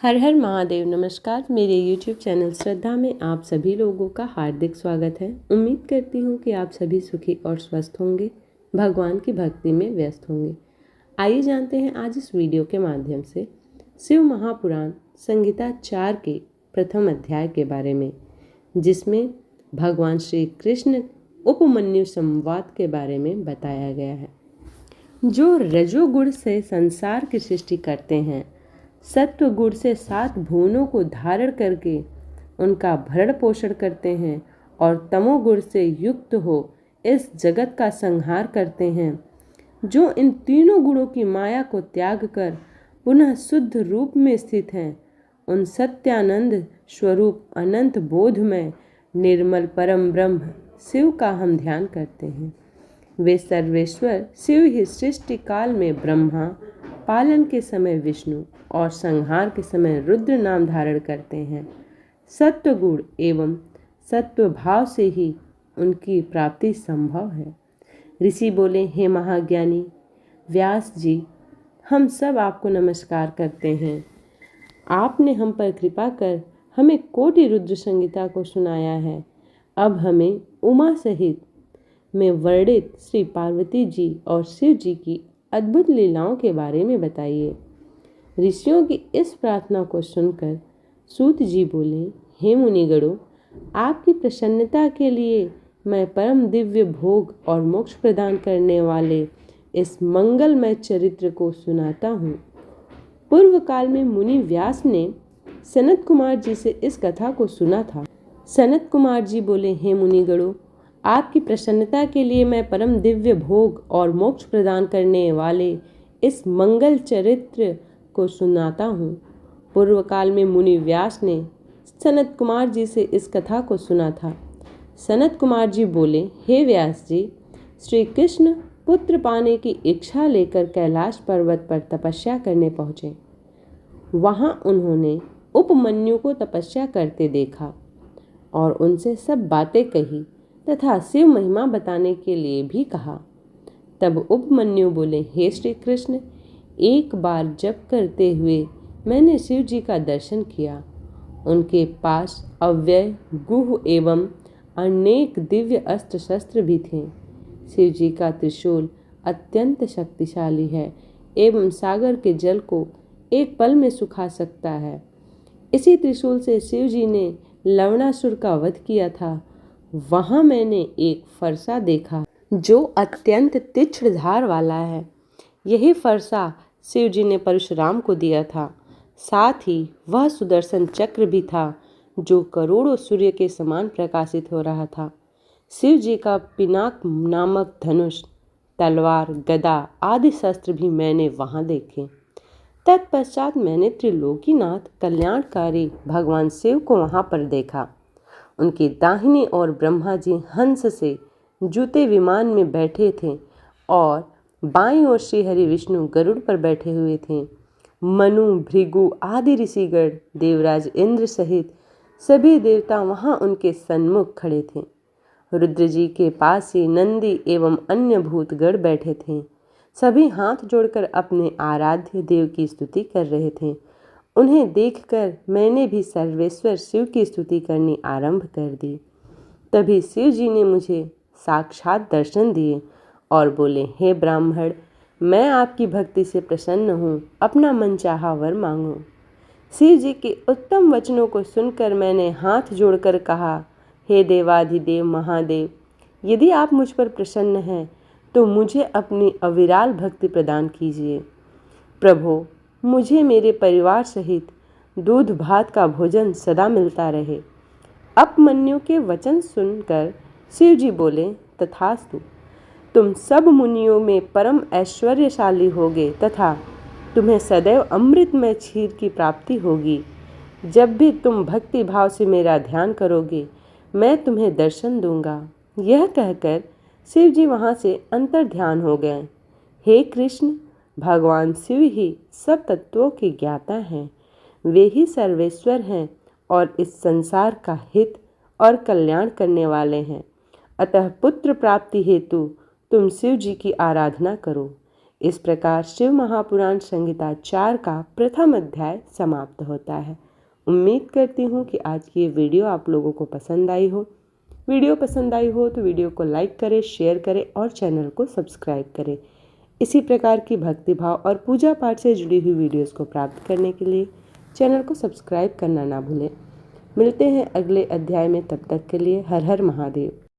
हर हर महादेव। नमस्कार, मेरे YouTube channel श्रद्धा में आप सभी लोगों का हार्दिक स्वागत है। उम्मीद करती हूँ कि आप सभी सुखी और स्वस्थ होंगे, भगवान की भक्ति में व्यस्त होंगे। आइए जानते हैं आज इस वीडियो के माध्यम से शिव महापुराण संहिता 4 के प्रथम अध्याय के बारे में, जिसमें भगवान श्री कृष्ण उपमन्यु संवाद के बारे में बताया गया है। जो रजोगुण से संसार की सृष्टि करते हैं, सत्व गुण से 7 भुवनों को धारण करके उनका भरण पोषण करते हैं और तमोगुण से युक्त हो इस जगत का संहार करते हैं, जो इन तीनों गुणों की माया को त्याग कर पुनः शुद्ध रूप में स्थित हैं, उन सत्यानंद स्वरूप अनंत बोधमय निर्मल परम ब्रह्म शिव का हम ध्यान करते हैं। वे सर्वेश्वर शिव ही सृष्टि काल में ब्रह्मा, पालन के समय विष्णु और संहार के समय रुद्र नाम धारण करते हैं। सत्व गुण एवं सत्व भाव से ही उनकी प्राप्ति संभव है। ऋषि बोले, हे महाज्ञानी व्यास जी, हम सब आपको नमस्कार करते हैं। आपने हम पर कृपा कर हमें कोटि रुद्र संहिता को सुनाया है। अब हमें उमा सहित में वर्णित श्री पार्वती जी और शिव जी की अद्भुत लीलाओं के बारे में बताइए। ऋषियों की इस प्रार्थना को सुनकर सूत जी बोले, हे मुनिगणों, आपकी प्रसन्नता के लिए मैं परम दिव्य भोग और मोक्ष प्रदान करने वाले इस मंगलमय चरित्र को सुनाता हूँ। पूर्व काल में मुनि व्यास ने सनत कुमार जी से इस कथा को सुना था। सनत कुमार जी बोले, हे मुनिगणों, आपकी प्रसन्नता के लिए मैं परम दिव्य भोग और मोक्ष प्रदान करने वाले इस मंगल चरित्र को सुनाता हूँ। पूर्व काल में मुनि व्यास ने सनत कुमार जी से इस कथा को सुना था। सनत कुमार जी बोले, हे व्यास जी, श्री कृष्ण पुत्र पाने की इच्छा लेकर कैलाश पर्वत पर तपस्या करने पहुँचे। वहाँ उन्होंने उपमन्यु को तपस्या करते देखा और उनसे सब बातें कही तथा शिव महिमा बताने के लिए भी कहा। तब उपमन्यु बोले, हे श्री कृष्ण, एक बार जप करते हुए मैंने शिव जी का दर्शन किया। उनके पास अव्यय गुह एवं अनेक दिव्य अस्त्र शस्त्र भी थे। शिव जी का त्रिशूल अत्यंत शक्तिशाली है एवं सागर के जल को एक पल में सुखा सकता है। इसी त्रिशूल से शिव जी ने लवणासुर का वध किया था। वहाँ मैंने एक फरसा देखा जो अत्यंत तीक्ष्ण धार वाला है। यही फरसा शिव जी ने परशुराम को दिया था। साथ ही वह सुदर्शन चक्र भी था जो करोड़ों सूर्य के समान प्रकाशित हो रहा था। शिव जी का पिनाक नामक धनुष, तलवार, गदा आदि शस्त्र भी मैंने वहाँ देखे। तत्पश्चात मैंने त्रिलोकीनाथ कल्याणकारी भगवान शिव को वहाँ पर देखा। उनकी दाहिनी ओर ब्रह्मा जी हंस से जूते विमान में बैठे थे और बाईं ओर श्री हरि विष्णु गरुड़ पर बैठे हुए थे। मनु, भृगु आदि ऋषिगण, देवराज इंद्र सहित सभी देवता वहां उनके सन्मुख खड़े थे। रुद्र जी के पास ही नंदी एवं अन्य भूतगण बैठे थे। सभी हाथ जोड़कर अपने आराध्य देव की स्तुति कर रहे थे। उन्हें देखकर मैंने भी सर्वेश्वर शिव की स्तुति करनी आरंभ कर दी। तभी शिव जी ने मुझे साक्षात दर्शन दिए और बोले, हे ब्राह्मण, मैं आपकी भक्ति से प्रसन्न हूँ, अपना मनचाहा वर मांगो। शिव जी के उत्तम वचनों को सुनकर मैंने हाथ जोड़कर कहा, हे देवाधिदेव महादेव, यदि आप मुझ पर प्रसन्न हैं तो मुझे अपनी अविराल भक्ति प्रदान कीजिए। प्रभो, मुझे मेरे परिवार सहित दूध भात का भोजन सदा मिलता रहे। उपमन्यु के वचन सुनकर शिव जी बोले, तथास्तु, तुम सब मुनियों में परम ऐश्वर्यशाली होगे तथा तुम्हें सदैव अमृतमय क्षीर की प्राप्ति होगी। जब भी तुम भक्ति भाव से मेरा ध्यान करोगे, मैं तुम्हें दर्शन दूंगा। यह कहकर शिव जी वहाँ से अंतर ध्यान हो गए। हे कृष्ण, भगवान शिव ही सब तत्वों के ज्ञाता हैं। वे ही सर्वेश्वर हैं और इस संसार का हित और कल्याण करने वाले हैं। अतः पुत्र प्राप्ति हेतु तुम शिव जी की आराधना करो। इस प्रकार शिव महापुराण संहिता 4 का प्रथम अध्याय समाप्त होता है। उम्मीद करती हूँ कि आज की ये वीडियो आप लोगों को पसंद आई हो। वीडियो पसंद आई हो तो वीडियो को लाइक करें, शेयर करें और चैनल को सब्सक्राइब करें। इसी प्रकार की भक्तिभाव और पूजा पाठ से जुड़ी हुई वीडियोस को प्राप्त करने के लिए चैनल को सब्सक्राइब करना ना भूलें। मिलते हैं अगले अध्याय में, तब तक के लिए हर हर महादेव।